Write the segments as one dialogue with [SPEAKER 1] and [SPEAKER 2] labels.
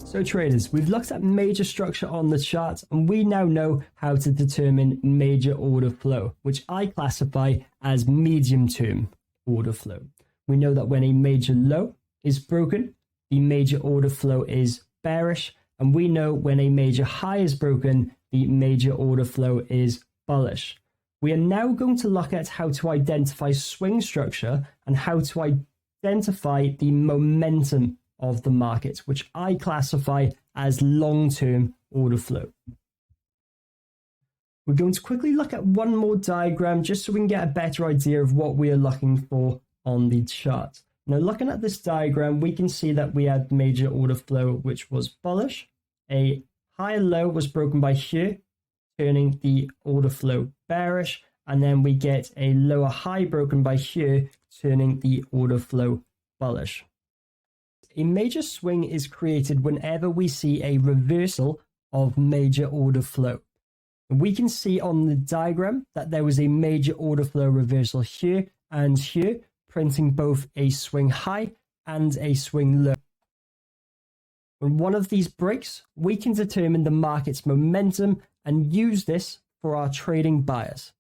[SPEAKER 1] So traders, we've looked at major structure on the chart and we now know how to determine major order flow, which I classify as medium term order flow. We know that when a major low is broken, the major order flow is bearish, and we know when a major high is broken, the major order flow is bullish. We are now going to look at how to identify swing structure and how to identify the momentum of the market, which I classify as long-term order flow. We're going to quickly look at one more diagram just so we can get a better idea of what we are looking for on the chart. Now, looking at this diagram, we can see that we had major order flow, which was bullish. A high low was broken by here, turning the order flow bearish, and then we get a lower high broken by here, turning the order flow bullish. A major swing is created whenever we see a reversal of major order flow. We can see on the diagram that there was a major order flow reversal here and here, printing both a swing high and a swing low. When one of these breaks, we can determine the market's momentum and use this for our trading bias.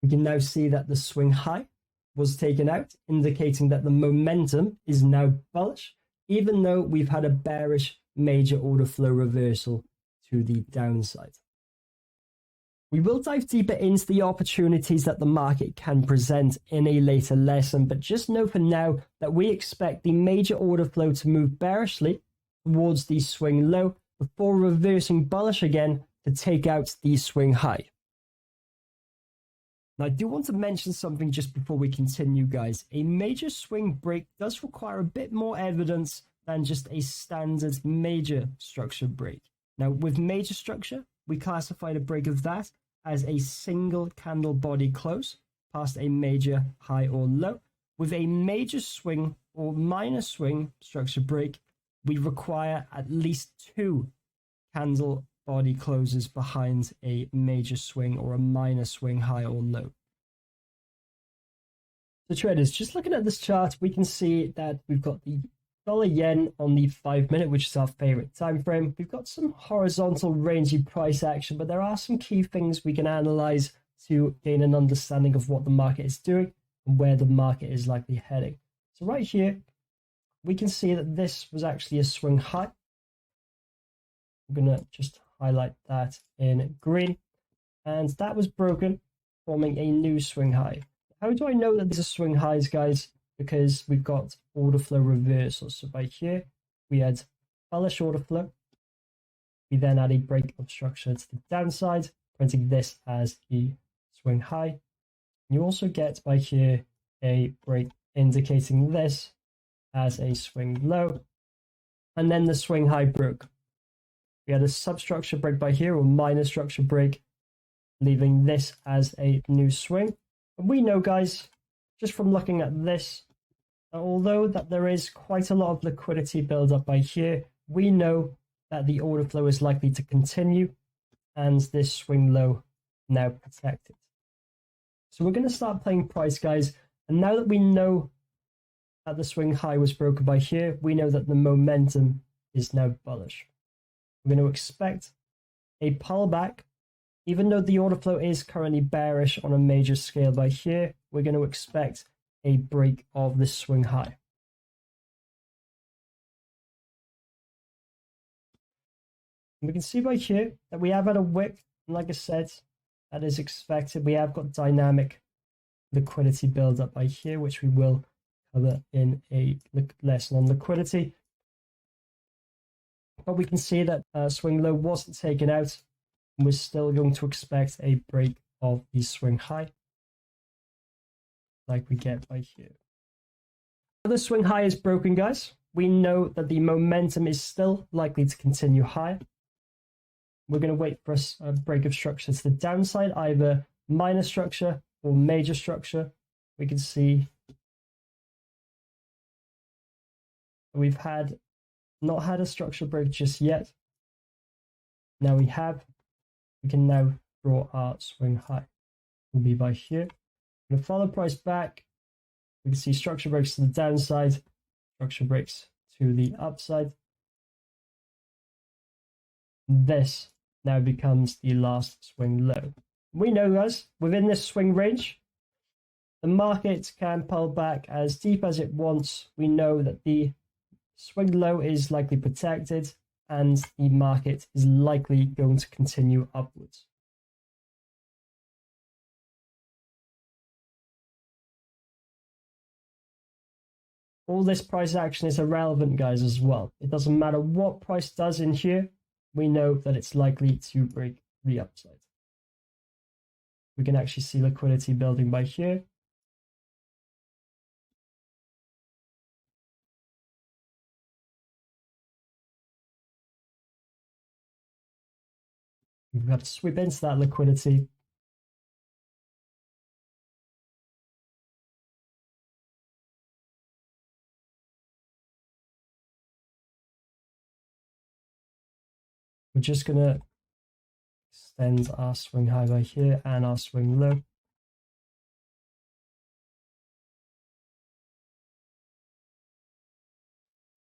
[SPEAKER 1] We can now see that the swing high was taken out, indicating that the momentum is now bullish, even though we've had a bearish major order flow reversal to the downside. We will dive deeper into the opportunities that the market can present in a later lesson, but just know for now that we expect the major order flow to move bearishly towards the swing low before reversing bullish again to take out the swing high. Now, I do want to mention something just before we continue, guys. A major swing break does require a bit more evidence than just a standard major structure break. Now, with major structure, we classified a break of that as a single candle body close past a major high or low. With a major swing or minor swing structure break, we require at least 2 candle body closes behind a major swing or a minor swing high or low. So traders, just looking at this chart, we can see that we've got the dollar yen on the 5 minute, which is our favorite time frame. We've got some horizontal rangy price action, but there are some key things we can analyze to gain an understanding of what the market is doing and where the market is likely heading. So right here, we can see that this was actually a swing high. I'm going to just highlight that in green, and that was broken, forming a new swing high. How do I know that these are swing highs, guys? Because we've got order flow reversals. So by here, we had bullish order flow. We then had a break of structure to the downside, printing this as a swing high. You also get by here a break indicating this as a swing low, and then the swing high broke. We had a substructure break by here, or minor structure break, leaving this as a new swing. And we know, guys, just from looking at this, although that there is quite a lot of liquidity build up by here, we know that the order flow is likely to continue and this swing low now protected. So we're going to start playing price, guys. And now that we know that the swing high was broken by here, we know that the momentum is now bullish. We're going to expect a pullback. Even though the order flow is currently bearish on a major scale by here, we're going to expect a break of this swing high. And we can see by here that we have had a wick, and like I said, that is expected. We have got dynamic liquidity build up by here, which we will cover in a lesson on liquidity. But we can see that swing low wasn't taken out, and we're still going to expect a break of the swing high, like we get by here. The swing high is broken, guys. We know that the momentum is still likely to continue higher. We're going to wait for a break of structure to the downside, either minor structure or major structure. We can see we've not had a structure break just yet. Now we have. We can now draw our swing high. Will be by here. I'm going to follow price back. We can see structure breaks to the downside, structure breaks to the upside. this now becomes the last swing low. We know, guys, within this swing range, the market can pull back as deep as it wants. We know that the swing low is likely protected and the market is likely going to continue upwards. All this price action is irrelevant, guys, as well. It doesn't matter what price does in here. We know that it's likely to break the upside. We can actually see liquidity building by here. We've got to sweep into that liquidity. We're just going to extend our swing high by here and our swing low.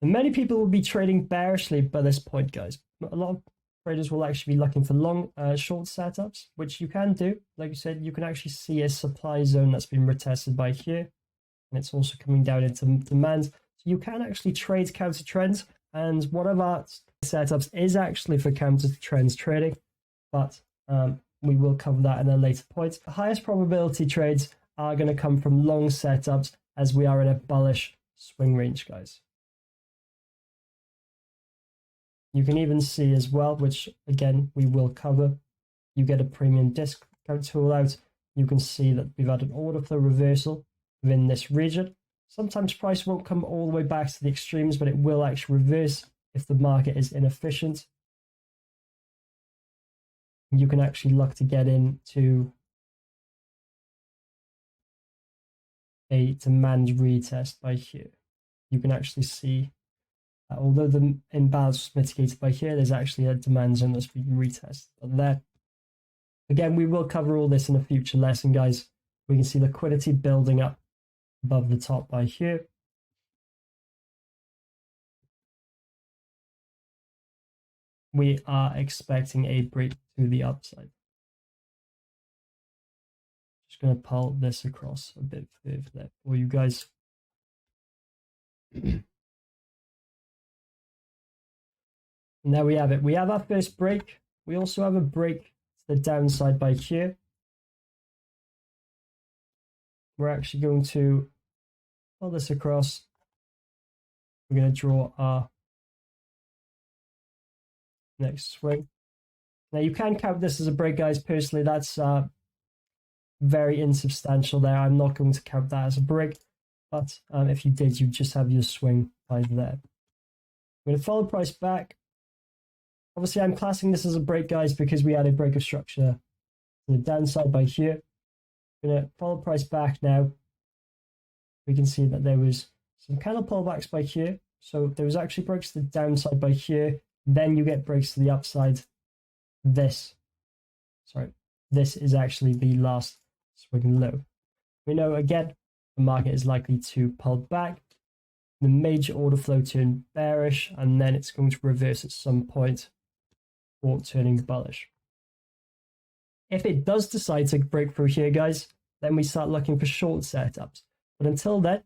[SPEAKER 1] And many people will be trading bearishly by this point, guys. A lot of traders will actually be looking for long, short setups, which you can do. Like you said, you can actually see a supply zone that's been retested by here, and it's also coming down into demand. So you can actually trade counter trends, and one of our setups is actually for counter trends trading, but we will cover that in a later point. The highest probability trades are going to come from long setups as we are in a bullish swing range, guys. You can even see as well, which again, we will cover. You get a premium discount tool out. You can see that we've had an order flow reversal within this region. Sometimes price won't come all the way back to the extremes, but it will actually reverse if the market is inefficient. You can actually look to get into a demand retest by here. You can actually see although the imbalance was mitigated by here, there's actually a demand zone that's being retested there. Again, we will cover all this in a future lesson, guys. We can see liquidity building up above the top by here. We are expecting a break to the upside. Just going to pull this across a bit further there for you guys. And there we have it. We have our first break. We also have a break to the downside by here. We're actually going to pull this across. We're going to draw our next swing. Now you can count this as a break, guys. Personally, that's very insubstantial there. I'm not going to count that as a break. But if you did, you just have your swing by there. I'm going to follow price back. Obviously, I'm classing this as a break, guys, because we had a break of structure to the downside by here. I'm going to follow price back now. We can see that there was some kind of pullbacks by here. So there was actually breaks to the downside by here. Then you get breaks to the upside. This is actually the last swing low. We know, again, the market is likely to pull back. The major order flow turned bearish, and then it's going to reverse at some point or turning bullish. If it does decide to break through here, guys, then we start looking for short setups. But until then,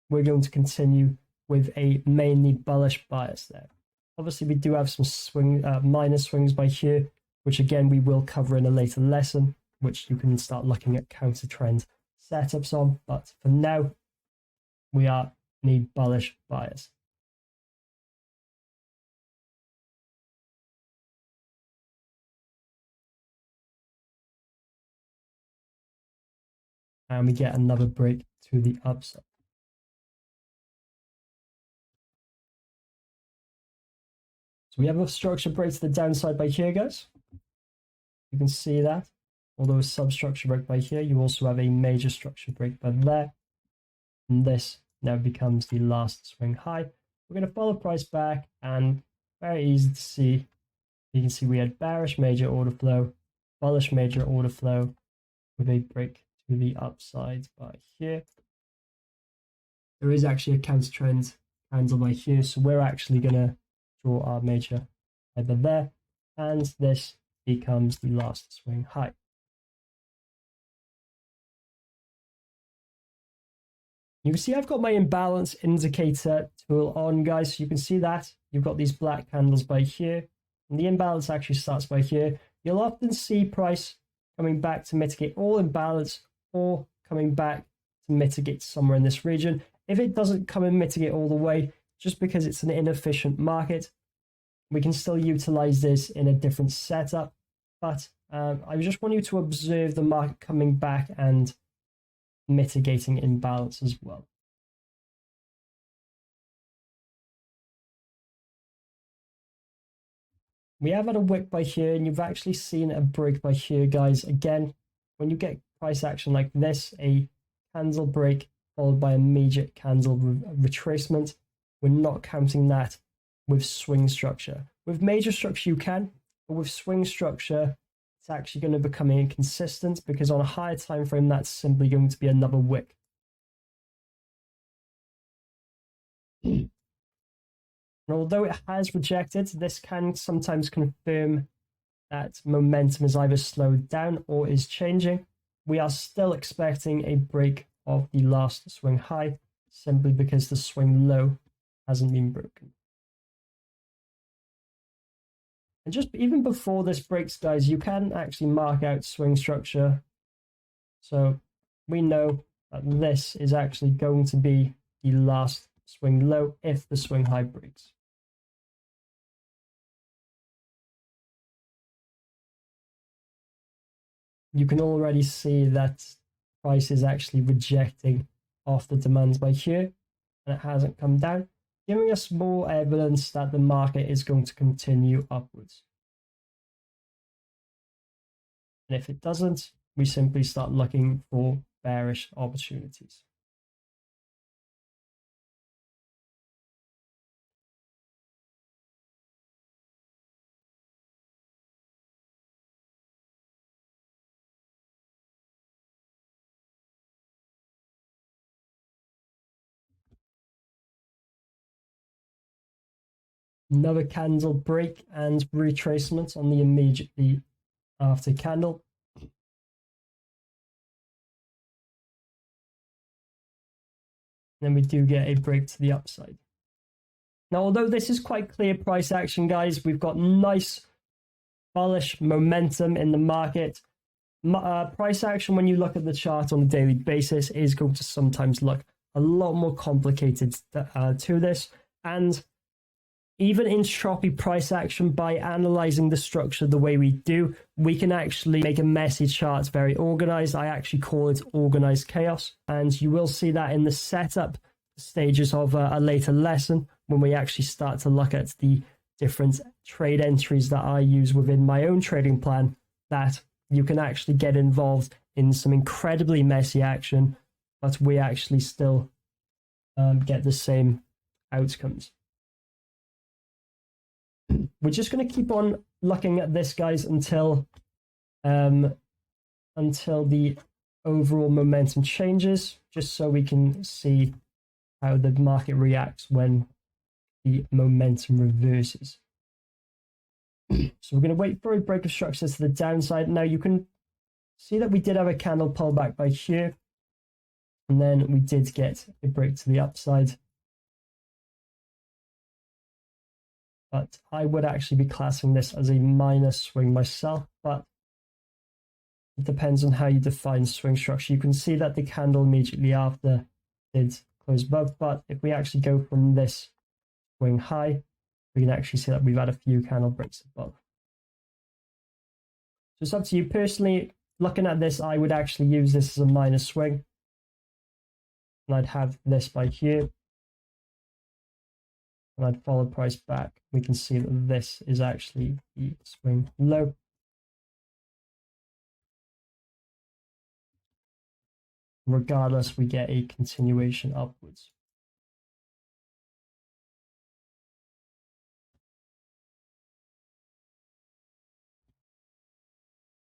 [SPEAKER 1] we're going to continue with a mainly bullish bias there. Obviously, we do have some minor swings by here, which again, we will cover in a later lesson, which you can start looking at counter trend setups on. But for now, we are in a bullish bias. And we get another break to the upside. So we have a structure break to the downside by here, guys. You can see that. Although a substructure break by here, you also have a major structure break by there. And this now becomes the last swing high. We're going to follow price back, and very easy to see. You can see we had bearish major order flow, bullish major order flow with a break to the upside by here. There is actually a counter trend candle by here, so we're actually going to draw our major either there. and this becomes the last swing high. You can see I've got my imbalance indicator tool on, guys. So you can see that you've got these black candles by here, and the imbalance actually starts by here. You'll often see price coming back to mitigate all imbalance or coming back to mitigate somewhere in this region. If it doesn't come and mitigate all the way, just because it's an inefficient market, we can still utilize this in a different setup. But I just want you to observe the market coming back and mitigating imbalance as well. We have had a wick by here, and you've actually seen a break by here, guys. Again, when you get price action like this, a candle break followed by immediate candle retracement, we're not counting that with swing structure. With major structure you can, but with swing structure it's actually going to become inconsistent, because on a higher time frame that's simply going to be another wick. And although it has rejected, this can sometimes confirm that momentum is either slowed down or is changing. We are still expecting a break of the last swing high, simply because the swing low hasn't been broken. And just even before this breaks, guys, you can actually mark out swing structure. So we know that this is actually going to be the last swing low if the swing high breaks. You can already see that price is actually rejecting off the demands by here, and it hasn't come down, giving us more evidence that the market is going to continue upwards. And if it doesn't, we simply start looking for bearish opportunities. Another candle break and retracement on the immediately after candle. Then we do get a break to the upside. Now, although this is quite clear price action, guys, we've got nice bullish momentum in the market. Price action, when you look at the chart on a daily basis, is going to sometimes look a lot more complicated to this. And even in choppy price action, by analyzing the structure the way we do, we can actually make a messy chart very organized. I actually call it organized chaos. And you will see that in the setup stages of a later lesson, when we actually start to look at the different trade entries that I use within my own trading plan, that you can actually get involved in some incredibly messy action, but we actually still get the same outcomes. We're just going to keep on looking at this, guys, until the overall momentum changes, just so we can see how the market reacts when the momentum reverses. So we're going to wait for a break of structure to the downside. Now you can see that we did have a candle pullback by here, and then we did get a break to the upside. But I would actually be classing this as a minor swing myself, but it depends on how you define swing structure. You can see that the candle immediately after did close above, but if we actually go from this swing high, we can actually see that we've had a few candle breaks above. So it's up to you. Personally, looking at this, I would actually use this as a minor swing. And I'd have this by here. And I'd follow price back. We can see that this is actually the swing low. Regardless, we get a continuation upwards.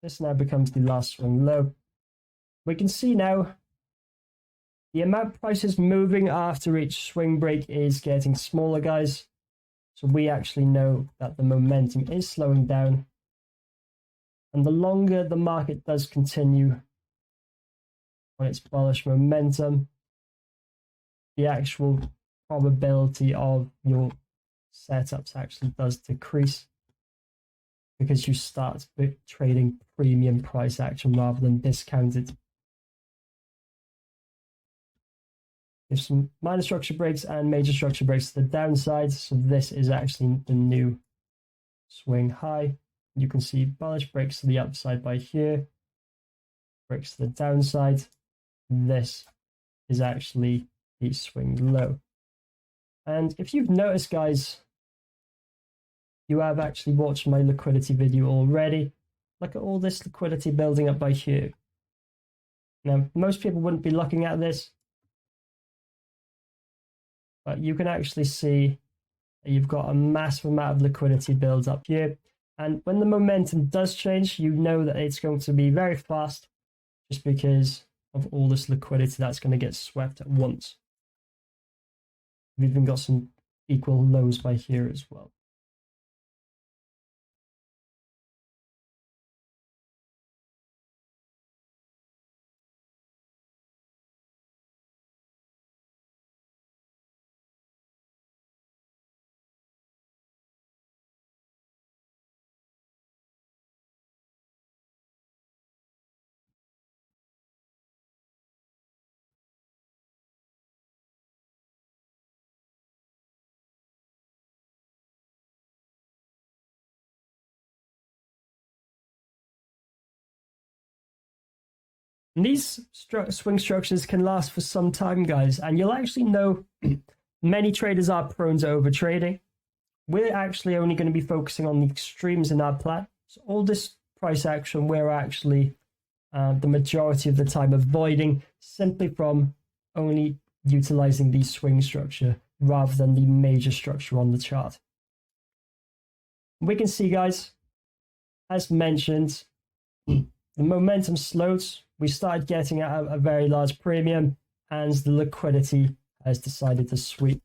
[SPEAKER 1] This now becomes the last swing low. We can see now the amount price is moving after each swing break is getting smaller, guys. So we actually know that the momentum is slowing down. And the longer the market does continue on its bullish momentum, the actual probability of your setups actually does decrease, because you start trading premium price action rather than discounted. There's some minor structure breaks and major structure breaks to the downside. So this is actually the new swing high. You can see bullish breaks to the upside by here, breaks to the downside. This is actually the swing low. And if you've noticed, guys, you have actually watched my liquidity video already. Look at all this liquidity building up by here. Now, most people wouldn't be looking at this, but you can actually see that you've got a massive amount of liquidity build up here. And when the momentum does change, you know that it's going to be very fast, just because of all this liquidity that's going to get swept at once. We've even got some equal lows by here as well. And these swing structures can last for some time, guys, and you'll actually know many traders are prone to overtrading. We're actually only going to be focusing on the extremes in our plan. So all this price action, we're actually the majority of the time avoiding, simply from only utilizing the swing structure rather than the major structure on the chart. We can see, guys, as mentioned, the momentum slowed. We started getting at a very large premium, and the liquidity has decided to sweep.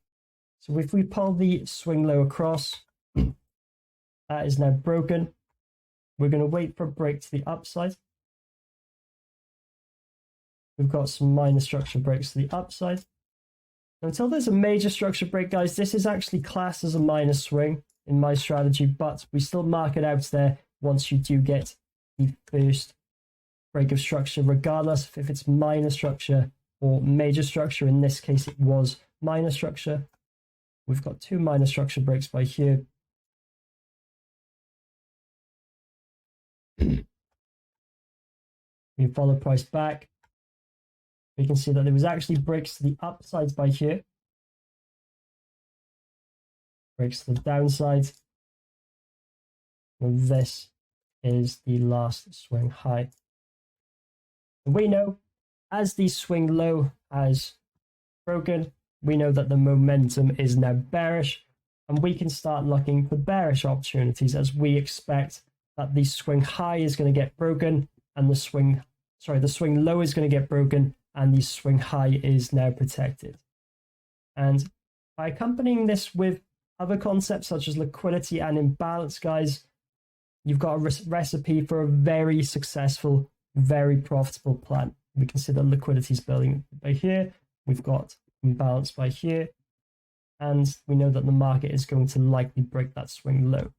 [SPEAKER 1] So if we pull the swing low across, that is now broken. We're going to wait for a break to the upside. We've got some minor structure breaks to the upside. Until there's a major structure break, guys, this is actually classed as a minor swing in my strategy, but we still mark it out there once you do get the first break of structure, regardless if it's minor structure or major structure. In this case, it was minor structure. We've got two minor structure breaks by here. We follow price back. We can see that there was actually breaks to the upsides by here. Breaks to the downside. And this is the last swing high. And we know as the swing low has broken, we know that the momentum is now bearish, and we can start looking for bearish opportunities, as we expect that the swing high is going to get broken and the swing low is going to get broken, and the swing high is now protected. And by accompanying this with other concepts such as liquidity and imbalance, guys, you've got a recipe for a very successful, very profitable plan. We can see that liquidity is building by here. We've got imbalance by here. And we know that the market is going to likely break that swing low.